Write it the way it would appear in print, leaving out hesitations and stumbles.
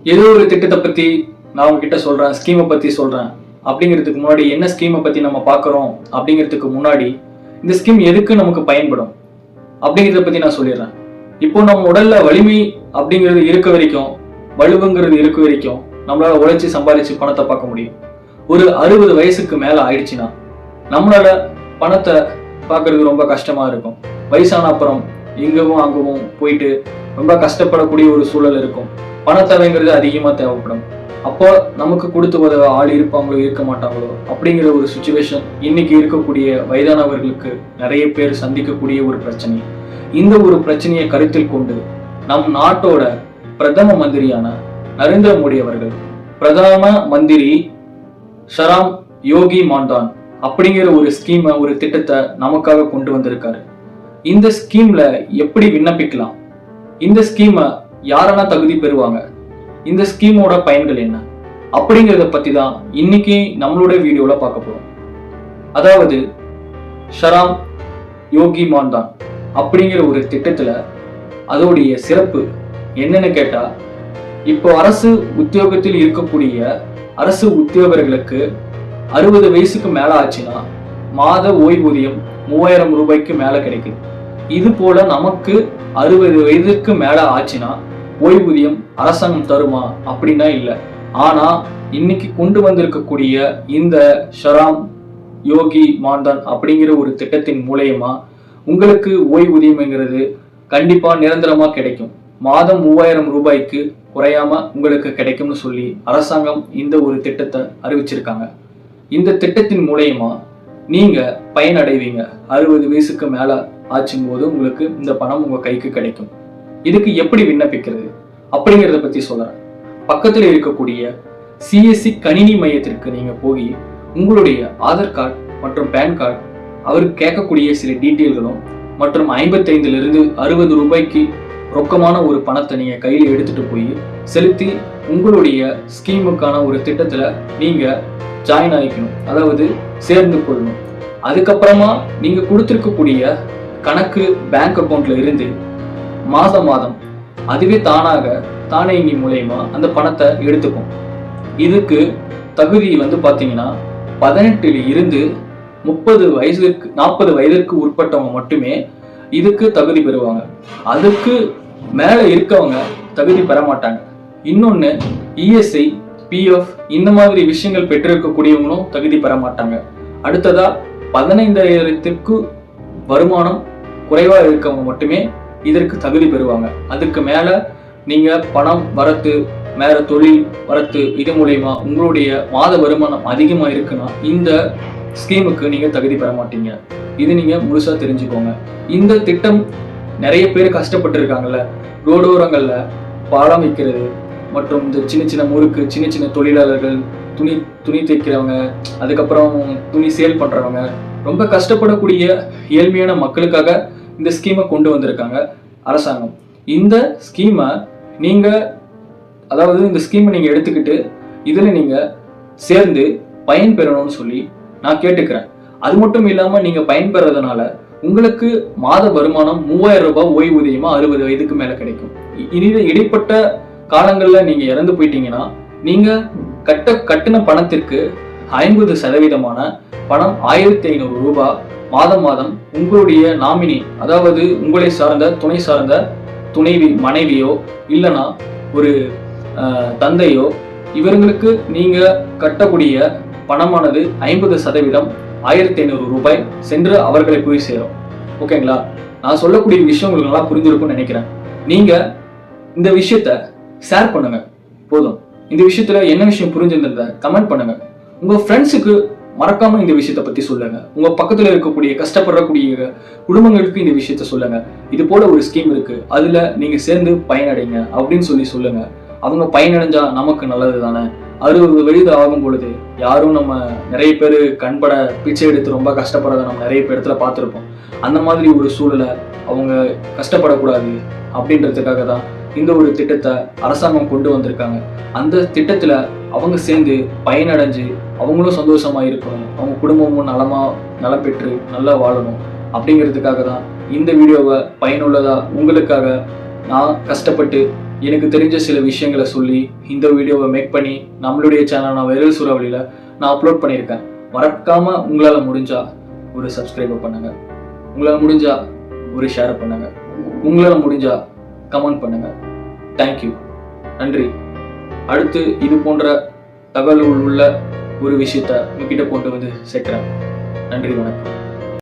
ஏதோ ஒரு திட்டத்தை பத்தி நான் உங்ககிட்ட சொல்றேன், ஸ்கீமை பத்தி சொல்றேன் அப்படிங்கிறதுக்கு முன்னாடி என்ன ஸ்கீமை பத்தி நம்ம பார்க்கறோம் அப்படிங்கிறதுக்கு முன்னாடி இந்த ஸ்கீம் எதுக்கு நமக்கு பயன்படும் அப்படிங்கிறத பத்தி நான் சொல்லிடுறேன். இப்போ நம்ம உடல்ல வலிமை அப்படிங்கிறது இருக்க வரைக்கும், வலுவுங்கிறது இருக்க வரைக்கும் நம்மளால உழைச்சி சம்பாதிச்சு பணத்தை பார்க்க முடியும். ஒரு 60 வயசுக்கு மேல ஆயிடுச்சுன்னா நம்மளால பணத்தை பார்க்கறது ரொம்ப கஷ்டமா இருக்கும். வயசான அப்புறம் இங்கவும் அங்கவும் போயிட்டு ரொம்ப கஷ்டப்படக்கூடிய ஒரு சூழல் இருக்கும். பணத்தேவைங்கிறது அதிகமா தேவைப்படும். அப்போ நமக்கு கொடுத்து உதவ ஆள் இருப்பாங்களோ இருக்க மாட்டாங்களோ அப்படிங்கிற ஒரு சுச்சுவேஷன் இன்னைக்கு இருக்கக்கூடிய வயதானவர்களுக்கு நிறைய பேர் சந்திக்கக்கூடிய ஒரு பிரச்சனை. இந்த ஒரு பிரச்சனையை கருத்தில் கொண்டு நம் நாட்டோட பிரதம மந்திரியான நரேந்திர மோடி அவர்கள் பிரதம மந்திரி ஷராம் யோகி மான்தான் அப்படிங்கிற ஒரு ஸ்கீமை, ஒரு திட்டத்தை நமக்காக கொண்டு வந்திருக்காரு. இந்த ஸ்கீம்ல எப்படி விண்ணப்பிக்கலாம், இந்த ஸ்கீமை யாரெல்லாம் தகுதி பெறுவாங்க, இந்த ஸ்கீமோட பயன்கள் என்ன அப்படிங்கிறத பத்தி தான் இன்னைக்கு நம்மளோட வீடியோல பார்க்க போறோம். அதாவது ஷராம் யோகி மான்தான் அப்படிங்கிற ஒரு திட்டத்துல அதோடைய சிறப்பு என்னன்னு கேட்டா, இப்போ அரசு உத்தியோகத்தில் இருக்கக்கூடிய அரசு உத்தியோகர்களுக்கு 60 வயசுக்கு மேல ஆச்சுன்னா மாத ஓய்வூதியம் 3000 ரூபாய்க்கு மேல கிடைக்குது. இது போல நமக்கு 60 வயதுக்கு மேல ஆச்சுன்னா ஓய்வூதியம் அரசாங்கம் தருமா அப்படின்னா இல்லை. ஆனா இன்னைக்கு கொண்டு வந்திருக்கக்கூடிய இந்த ஷராம் யோகி மான்தான் அப்படிங்கிற ஒரு திட்டத்தின் மூலயமா உங்களுக்கு ஓய்வூதியம்ங்கிறது கண்டிப்பா நிரந்தரமா கிடைக்கும். மாதம் 3000 ரூபாய்க்கு குறையாம உங்களுக்கு கிடைக்கும்னு சொல்லி அரசாங்கம் இந்த ஒரு திட்டத்தை அறிவிச்சிருக்காங்க. இந்த திட்டத்தின் மூலயமா நீங்க பயனடைவீங்க. 60 வயசுக்கு மேல ஆச்சும் போது உங்களுக்கு இந்த பணம் உங்க கைக்கு கிடைக்கும். இதுக்கு எப்படி விண்ணப்பிக்கிறது அப்படிங்கிறத பத்தி சொல்றேன். பக்கத்துல இருக்கக்கூடிய சிஎஸ்சி கணினி மையத்திற்கு நீங்க போய் உங்களுடைய ஆதார் கார்டு மற்றும் பேன் கார்டு, அவருக்கு கேட்கக்கூடிய சில டீட்டெயில்களும் மற்றும் 55 60 ரூபாய்க்கு ரொக்கமான ஒரு பணத்தை நீங்க கையில எடுத்துட்டு போய் செலுத்தி உங்களுடைய ஸ்கீமுக்கான ஒரு திட்டத்துல நீங்க ஜாயின் ஆகிக்கணும், அதாவது சேர்ந்து கொள்ளணும். அதுக்கப்புறமா நீங்க கொடுத்திருக்கக்கூடிய கணக்கு பேங்க் அக்கௌண்ட்ல இருந்து மாதம் மாதம் அதுவே தானியங்கி மூலயமா அந்த பணத்தை எடுத்துக்கும். இதுக்கு தகுதி பாத்தீங்கன்னா 18 இருந்து 40 வயதிற்கு உட்பட்டவங்க மட்டுமே இதுக்கு தகுதி பெறுவாங்க. அதுக்கு மேல இருக்கவங்க தகுதி பெற மாட்டாங்க. இன்னொன்னு, இஎஸ்ஐ, பிஎஃப் இந்த மாதிரி விஷயங்கள் பெற்றிருக்கக்கூடியவங்களும் தகுதி பெற மாட்டாங்க. அடுத்ததா 15,000க்கு வருமானம் குறைவா இருக்கவங்க மட்டுமே இதற்கு தகுதி பெறுவாங்க. அதுக்கு மேல நீங்க பணம் வரத்து, மேல தொழில் வரத்து, இது மூலயமா உங்களுடைய மாத வருமானம் அதிகமா இருக்குன்னா இந்த ஸ்கீமுக்கு நீங்க தகுதி பெற மாட்டீங்க. இது நீங்க முழுசா தெரிஞ்சுக்கோங்க. இந்த திட்டம் நிறைய பேர் கஷ்டப்பட்டு இருக்காங்கல்ல, ரோடோரங்கள்ல பாலம் வைக்கிறது மற்றும் இந்த சின்ன சின்ன முறுக்கு, சின்ன சின்ன தொழிலாளர்கள், துணி தைக்கிறவங்க, அதுக்கப்புறம் துணி சேல் பண்றவங்க, ரொம்ப கஷ்டப்படக்கூடிய ஏழ்மையான மக்களுக்காக இந்த ஸ்கீமை கொண்டு வந்திருக்காங்க அரசாங்கம். இந்த ஸ்கீமை நீங்க எடுத்துக்கிட்டு இதுல நீங்க சேர்ந்து பயன் பெறணும்னு சொல்லி நான் கேட்டுக்கிறேன். அது மட்டும் இல்லாம நீங்க பயன்பெறதுனால உங்களுக்கு மாத வருமானம் 3000 ரூபாய் ஓய்வூதியமா 60 வயதுக்கு மேல கிடைக்கும். இடைப்பட்ட காலங்கள்ல நீங்க இறந்து போயிட்டீங்கன்னா நீங்க கட்டின பணத்திற்கு 50% பணம் 1500 ரூபாய் மாதம் மாதம் உங்களுடைய நாமினி, அதாவது உங்களை சார்ந்த துணைவி, மனைவியோ இல்லைன்னா ஒரு தந்தையோ, இவர்களுக்கு நீங்க கட்டக்கூடிய பணமானது 50% 1500 ரூபாய் சென்று அவர்களை போய் சேரும். ஓகேங்களா? நான் சொல்லக்கூடிய விஷயம் உங்களுக்கு நல்லா புரிஞ்சிருக்கும்னு நினைக்கிறேன். நீங்க இந்த விஷயத்த ஷேர் பண்ணுங்க. போதும். இந்த விஷயத்துல என்ன விஷயம் புரிஞ்சிருந்தத கமெண்ட் பண்ணுங்க. உங்க ஃப்ரெண்ட்ஸுக்கு மறக்காம இந்த விஷயத்த பத்தி சொல்லுங்க. உங்க பக்கத்துல இருக்கக்கூடிய கஷ்டப்படக்கூடிய குடும்பங்களுக்கு இந்த விஷயத்த சொல்லுங்க. இது போல ஒரு ஸ்கீம் இருக்கு, அதுல நீங்க சேர்ந்து பயனடைங்க அப்படின்னு சொல்லுங்க. அவங்க பயனடைஞ்சா நமக்கு நல்லது தானே. 60 வயது ஆகும் பொழுது யாரும் நம்ம நிறைய பேர் கண்பட பிச்சை எடுத்து ரொம்ப கஷ்டப்படுறத நம்ம நிறைய இடத்துல பார்த்துருப்போம். அந்த மாதிரி ஒரு சூழலை அவங்க கஷ்டப்படக்கூடாது அப்படின்றதுக்காக தான் இந்த ஒரு திட்டத்தை அரசாங்கம் கொண்டு வந்திருக்காங்க. அந்த திட்டத்துல அவங்க சேர்ந்து பயனடைஞ்சு அவங்களும் சந்தோஷமா இருக்கணும், அவங்க குடும்பமும் நலம் பெற்று நல்லா வாழணும் அப்படிங்கிறதுக்காக தான் இந்த வீடியோவை பயனுள்ளதா உங்களுக்காக நான் கஷ்டப்பட்டு எனக்கு தெரிஞ்ச சில விஷயங்களை சொல்லி இந்த வீடியோவை மேக் பண்ணி நம்மளுடைய சேனலான வைரல் சூறாவளியில் நான் அப்லோட் பண்ணியிருக்கேன். மறக்காம உங்களால் முடிஞ்சா ஒரு சப்ஸ்கிரைபர் பண்ணுங்க, உங்களால் முடிஞ்சா ஒரு ஷேர் பண்ணுங்க, உங்களால் முடிஞ்சா கமெண்ட் பண்ணுங்க. தேங்க்யூ, நன்றி. அடுத்து இது போன்ற தகவல்கள் உள்ள ஒரு விஷயத்த உங்ககிட்ட கொண்டு வந்து சேர்க்கிறேன். நன்றி, வணக்கம்.